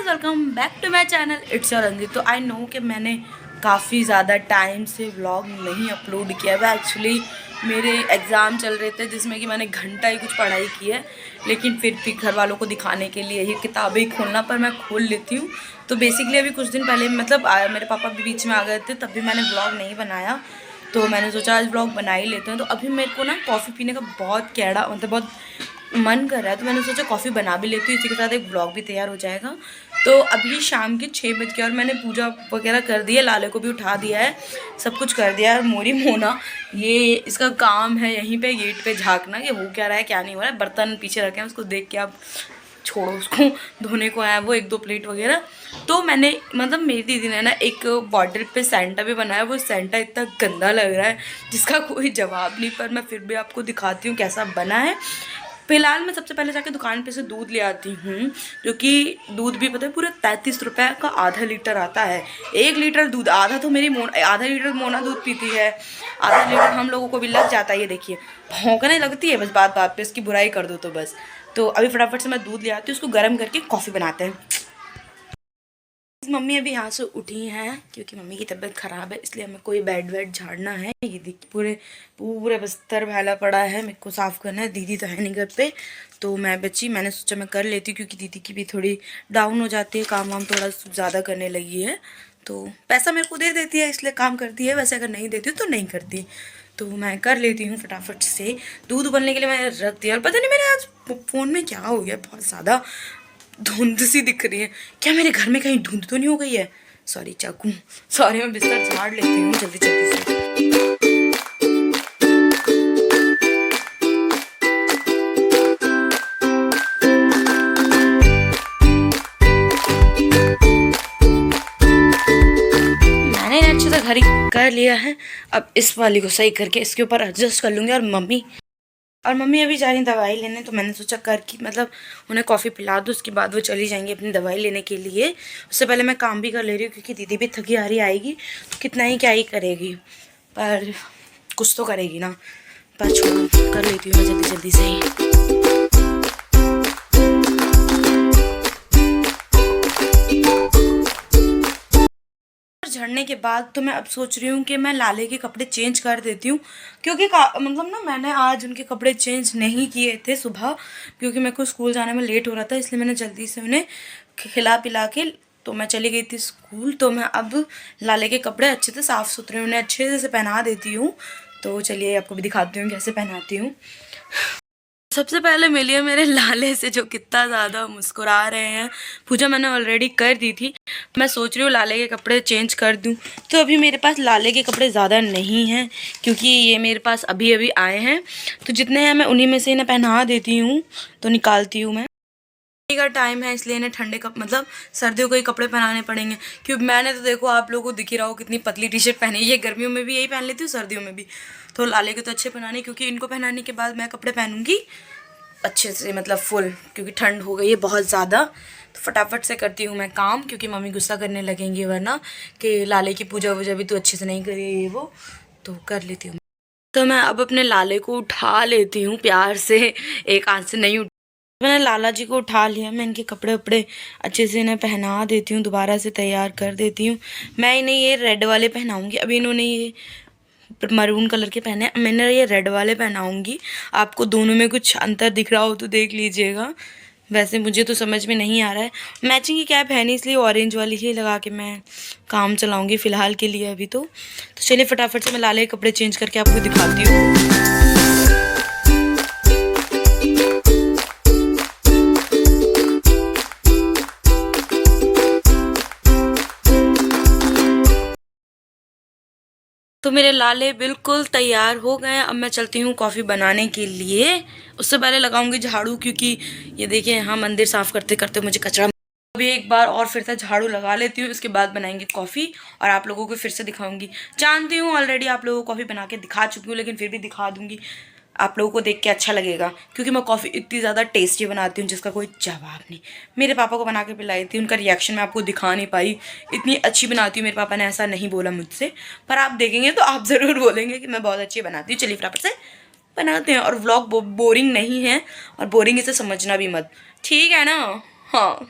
Welcome back to my channel it's your Ranjit. तो I no कि मैंने काफ़ी ज़्यादा टाइम से व्लॉग नहीं अपलोड किया है। एक्चुअली मेरे एग्ज़ाम चल रहे थे जिसमें कि मैंने घंटा ही कुछ पढ़ाई की है, लेकिन फिर भी घर वालों को दिखाने के लिए ये किताबें ही खोलना पर मैं खोल लेती हूँ। तो बेसिकली अभी कुछ दिन पहले मतलब मेरे पापा भी बीच में आ गए थे, तब भी मैंने व्लॉग नहीं बनाया। तो मैंने सोचा आज व्लॉग बना ही लेते हैं। तो अभी मेरे को ना कॉफ़ी पीने का बहुत कैड़ा मतलब बहुत मन कर रहा है, तो मैंने सोचा कॉफ़ी बना भी लेती हूँ, इसी के साथ एक व्लॉग भी तैयार हो जाएगा। तो अभी शाम के 6 बज गए और मैंने पूजा वगैरह कर दी है, लाले को भी उठा दिया है, सब कुछ कर दिया है। और मोरी मोना ये इसका काम है यहीं पे गेट पे झांकना कि हो क्या रहा है क्या नहीं हो रहा है। बर्तन पीछे रखे हैं, उसको देख के आप छोड़ो, उसको धोने को आया वो 1-2 प्लेट वगैरह। तो मैंने मतलब मेरी दीदी ने ना एक बॉर्डर पे सेंटा भी बनाया, वो सेंटा इतना गंदा लग रहा है जिसका कोई जवाब नहीं, पर मैं फिर भी आपको दिखाती हूँ कैसा बना है। फिलहाल मैं सबसे पहले जाके दुकान पे से दूध ले आती हूँ, जो कि दूध भी पता है पूरा 33 रुपये का आधा लीटर आता है। 1 लीटर दूध, आधा तो मेरी आधा लीटर मोना दूध पीती है, आधा लीटर हम लोगों को भी लग जाता है। ये देखिए भौंकने लगती है बस बात बात पे, इसकी बुराई कर दो तो बस। तो अभी फटाफट से मैं दूध ले आती हूँ, उसको गर्म करके कॉफ़ी बनाते हैं। मम्मी अभी यहाँ से उठी हैं क्योंकि मम्मी की तबीयत ख़राब है, इसलिए हमें कोई बेड वेड झाड़ना है। ये देखिए पूरे पूरे बिस्तर फैला पड़ा है, मेरे को साफ़ करना है। दीदी तो है नहीं घर पे, तो मैं बची, मैंने सोचा मैं कर लेती हूँ क्योंकि दीदी की भी थोड़ी डाउन हो जाती है, काम वाम थोड़ा ज़्यादा करने लगी है। तो पैसा मेरे को दे देती है इसलिए काम करती है, वैसे अगर नहीं देती तो नहीं करती। तो मैं कर लेती हूँ फटाफट से। दूध उबलने के लिए मैंने रख दिया और पता नहीं मेरे आज फ़ोन में क्या हो गया, बहुत ज़्यादा धुंध सी दिख रही है। क्या मेरे घर में कहीं धुंध तो नहीं हो गई है? सॉरी चाकू, सॉरी। मैं बिस्तर झाड़ लेती हूँ जल्दी जल्दी से। मैंने अच्छे से घर ही कर लिया है, अब इस वाली को सही करके इसके ऊपर एडजस्ट कर लूँगी। और मम्मी अभी जा रही दवाई लेने, तो मैंने सोचा कर कि मतलब उन्हें कॉफ़ी पिला दूँ, उसके बाद वो चली जाएंगी अपनी दवाई लेने के लिए। उससे पहले मैं काम भी कर ले रही हूँ क्योंकि दीदी भी थकी हारी आएगी, तो कितना ही क्या ही करेगी, पर कुछ तो करेगी ना। पर छोड़ो, कर लेती हूँ मैं जल्दी जल्दी से ही। झड़ने के बाद तो मैं अब सोच रही हूँ कि मैं लाले के कपड़े चेंज कर देती हूँ, क्योंकि मतलब ना मैंने आज उनके कपड़े चेंज नहीं किए थे सुबह, क्योंकि मेरे को स्कूल जाने में लेट हो रहा था, इसलिए मैंने जल्दी से उन्हें खिला पिला के तो मैं चली गई थी स्कूल। तो मैं अब लाले के कपड़े अच्छे से साफ़ सुथरे उन्हें अच्छे से पहना देती हूँ। तो चलिए आपको भी दिखाती हूँ कैसे पहनाती हूँ। सबसे पहले मिलिए मेरे लाले से, जो कितना ज़्यादा मुस्कुरा रहे हैं। पूजा मैंने ऑलरेडी कर दी थी, मैं सोच रही हूँ लाले के कपड़े चेंज कर दूँ। तो अभी मेरे पास लाले के कपड़े ज़्यादा नहीं हैं क्योंकि ये मेरे पास अभी अभी आए हैं, तो जितने हैं मैं उन्हीं में से इन्हें पहना देती हूँ। तो निकालती हूँ मैं, का टाइम है इसलिए इन्हें ठंडे मतलब सर्दियों को ही कपड़े पहनाने पड़ेंगे। क्योंकि मैंने तो देखो आप लोगों को दिख ही रहा हो कितनी पतली टी शर्ट पहनी है, ये गर्मियों में भी यही पहन लेती हूँ, सर्दियों में भी। तो लाले के तो अच्छे पहनाने, क्योंकि इनको पहनाने के बाद मैं कपड़े पहनूंगी अच्छे से मतलब फुल, क्योंकि ठंड हो गई है बहुत ज़्यादा। तो फटाफट से करती हूँ मैं काम, क्योंकि मम्मी गुस्सा करने लगेंगी वरना कि लाले की पूजा वूजा भी तो अच्छे से नहीं करी ये वो। तो कर लेती हूँ। तो मैं अब अपने लाले को उठा लेती हूँ प्यार से, एक हाथ से नहीं मैंने लाला जी को उठा लिया। मैं इनके कपड़े वपड़े अच्छे से इन्हें पहना देती हूँ, दोबारा से तैयार कर देती हूँ। मैं इन्हें ये रेड वाले पहनाऊँगी, अभी इन्होंने ये मरून कलर के पहने, मैंने ये रेड वाले पहनाऊँगी। आपको दोनों में कुछ अंतर दिख रहा हो तो देख लीजिएगा, वैसे मुझे तो समझ में नहीं आ रहा है। मैचिंग की कैप है नहीं, इसलिए ऑरेंज वाली ही लगा के मैं काम चलाऊँगी फ़िलहाल के लिए अभी तो चलिए फटाफट से मैं लाले के कपड़े चेंज करके आपको दिखाती हूँ। तो मेरे लाले बिल्कुल तैयार हो गए हैं, अब मैं चलती हूँ कॉफ़ी बनाने के लिए। उससे पहले लगाऊंगी झाड़ू, क्योंकि ये देखिए यहाँ मंदिर साफ़ करते करते मुझे कचरा। अभी एक बार और फिर से झाड़ू लगा लेती हूँ, इसके बाद बनाएंगे कॉफ़ी और आप लोगों को फिर से दिखाऊंगी। जानती हूँ ऑलरेडी आप लोगों को कॉफ़ी बना के दिखा चुकी हूँ, लेकिन फिर भी दिखा दूँगी, आप लोगों को देख के अच्छा लगेगा, क्योंकि मैं कॉफ़ी इतनी ज़्यादा टेस्टी बनाती हूँ जिसका कोई जवाब नहीं। मेरे पापा को बना के पिलाई थी, उनका रिएक्शन मैं आपको दिखा नहीं पाई, इतनी अच्छी बनाती हूँ। मेरे पापा ने ऐसा नहीं बोला मुझसे, पर आप देखेंगे तो आप ज़रूर बोलेंगे कि मैं बहुत अच्छी बनाती हूँ। चलिए फटाफट से बनाते हैं। और व्लॉग बोरिंग नहीं है, और बोरिंग इसे समझना भी मत, ठीक है ना? हाँ।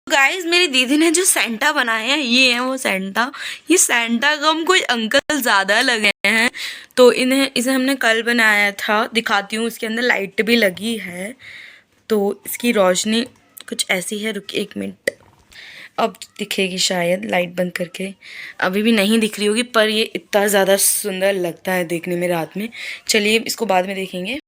गाइस मेरी दीदी ने जो सेंटा बनाए हैं ये है वो सेंटा। ये सेंटा को हम कोई अंकल ज्यादा लगे हैं, तो इसे हमने कल बनाया था। दिखाती हूँ, इसके अंदर लाइट भी लगी है, तो इसकी रोशनी कुछ ऐसी है। रुकिए 1 मिनट, अब दिखेगी शायद लाइट बंद करके। अभी भी नहीं दिख रही होगी, पर ये इतना ज़्यादा सुंदर लगता है देखने में रात में। चलिए इसको बाद में देखेंगे।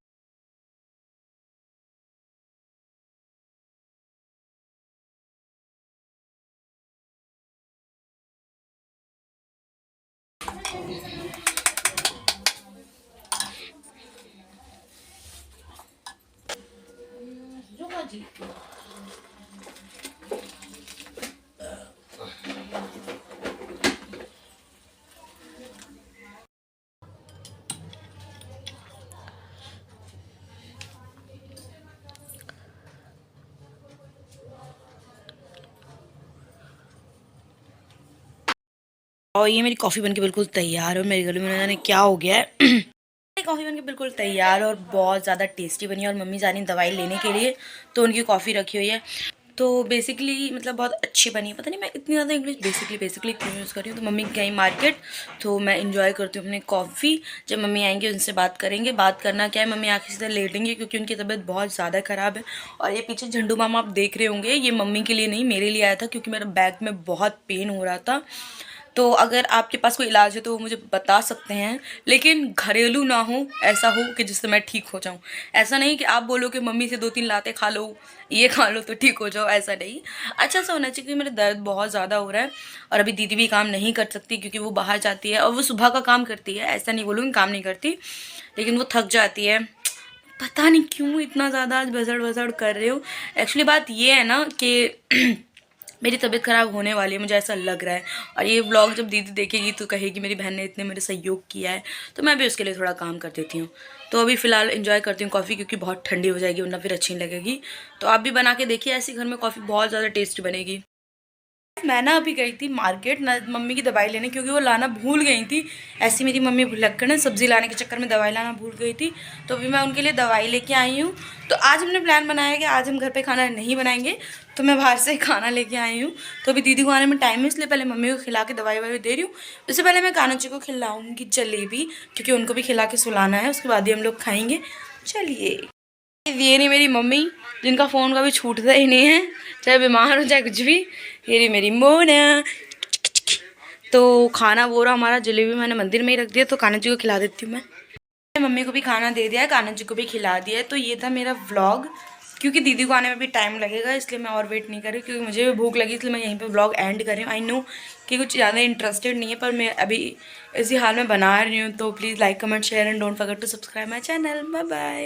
और ये मेरी कॉफ़ी बनके बिल्कुल तैयार है, और मेरे गले में ना जाने क्या हो गया है। मेरी कॉफ़ी बनके बिल्कुल तैयार और बहुत ज़्यादा टेस्टी बनी है। और मम्मी जा रही दवाई लेने के लिए, तो उनकी कॉफ़ी रखी हुई है। तो बेसिकली मतलब बहुत अच्छी बनी है। पता नहीं मैं इतनी ज़्यादा इंग्लिश बेसिकली क्यों यूज़ कर रही हूँ। तो मम्मी गई मार्केट, तो मैं इंजॉय करती हूँ अपनी कॉफ़ी। जब मम्मी आएंगे उनसे बात करेंगे। बात करना क्या है, मम्मी आके सीधे लेटेंगे क्योंकि उनकी तबीयत बहुत ज़्यादा ख़राब है। और ये पीछे झंडू मामा आप देख रहे होंगे, ये मम्मी के लिए नहीं मेरे लिए आया था, क्योंकि मेरे बैक में बहुत पेन हो रहा था। तो अगर आपके पास कोई इलाज है तो वो मुझे बता सकते हैं, लेकिन घरेलू ना हो, ऐसा हो कि जिससे मैं ठीक हो जाऊं। ऐसा नहीं कि आप बोलो कि मम्मी से 2-3 लाते खा लो, ये खा लो तो ठीक हो जाओ, ऐसा नहीं। अच्छा सा होना चाहिए, क्योंकि मेरा दर्द बहुत ज़्यादा हो रहा है। और अभी दीदी भी काम नहीं कर सकती क्योंकि वो बाहर जाती है, और वो सुबह का काम करती है, ऐसा नहीं बोलूँगी काम नहीं करती, लेकिन वो थक जाती है। पता नहीं क्यों इतना ज़्यादा आज भसड़ भसड़ कर रहे हो। एक्चुअली बात ये है ना कि मेरी तबीयत ख़राब होने वाली है, मुझे ऐसा लग रहा है। और ये व्लॉग जब दीदी देखेगी तो कहेगी मेरी बहन ने इतने मेरे सहयोग किया है, तो मैं भी उसके लिए थोड़ा काम कर देती हूँ। तो अभी फ़िलहाल एंजॉय करती हूँ कॉफ़ी, क्योंकि बहुत ठंडी हो जाएगी वरना फिर अच्छी नहीं लगेगी। तो आप भी बना के देखिए, ऐसी घर में कॉफ़ी बहुत ज़्यादा टेस्टी बनेगी। मैं ना अभी गई थी मार्केट ना मम्मी की दवाई लेने, क्योंकि वो लाना भूल गई थी। ऐसी मेरी मम्मी भुलक्कड़ है, सब्ज़ी लाने के चक्कर में दवाई लाना भूल गई थी। तो अभी मैं उनके लिए दवाई लेके आई हूँ। तो आज हमने प्लान बनाया कि आज हम घर पे खाना नहीं बनाएंगे, तो मैं बाहर से खाना लेके आई हूँ। तो अभी दीदी को आने में टाइम है, इसलिए पहले मम्मी को खिला के दवाई ववाई दे रही हूँ। उससे पहले मैं कान्हा जी को खिलाऊँगी जलेबी, क्योंकि उनको भी खिला के सुलाना है, उसके बाद ही हम लोग खाएँगे। चलिए, ये नहीं मेरी मम्मी, जिनका फ़ोन कभी छूटता ही नहीं है, चाहे बीमार हो चाहे कुछ भी। ये रही मेरी मोना। तो खाना वो रहा हमारा, जलेबी मैंने मंदिर में ही रख दिया, तो कान्हा जी को खिला देती हूँ मैं। मम्मी को भी खाना दे दिया है, कान्हा जी को भी खिला दिया है। तो ये था मेरा व्लॉग, क्योंकि दीदी को आने में भी टाइम लगेगा, इसलिए मैं और वेट नहीं कर रही, क्योंकि मुझे भी भूख लगी, इसलिए मैं यहीं पे व्लॉग एंड कर रही हूँ। आई नो कि कुछ ज़्यादा इंटरेस्टेड नहीं है, पर मैं अभी इसी हाल में बना रही हूँ। तो please like comment share and don't forget to subscribe my channel. Bye bye.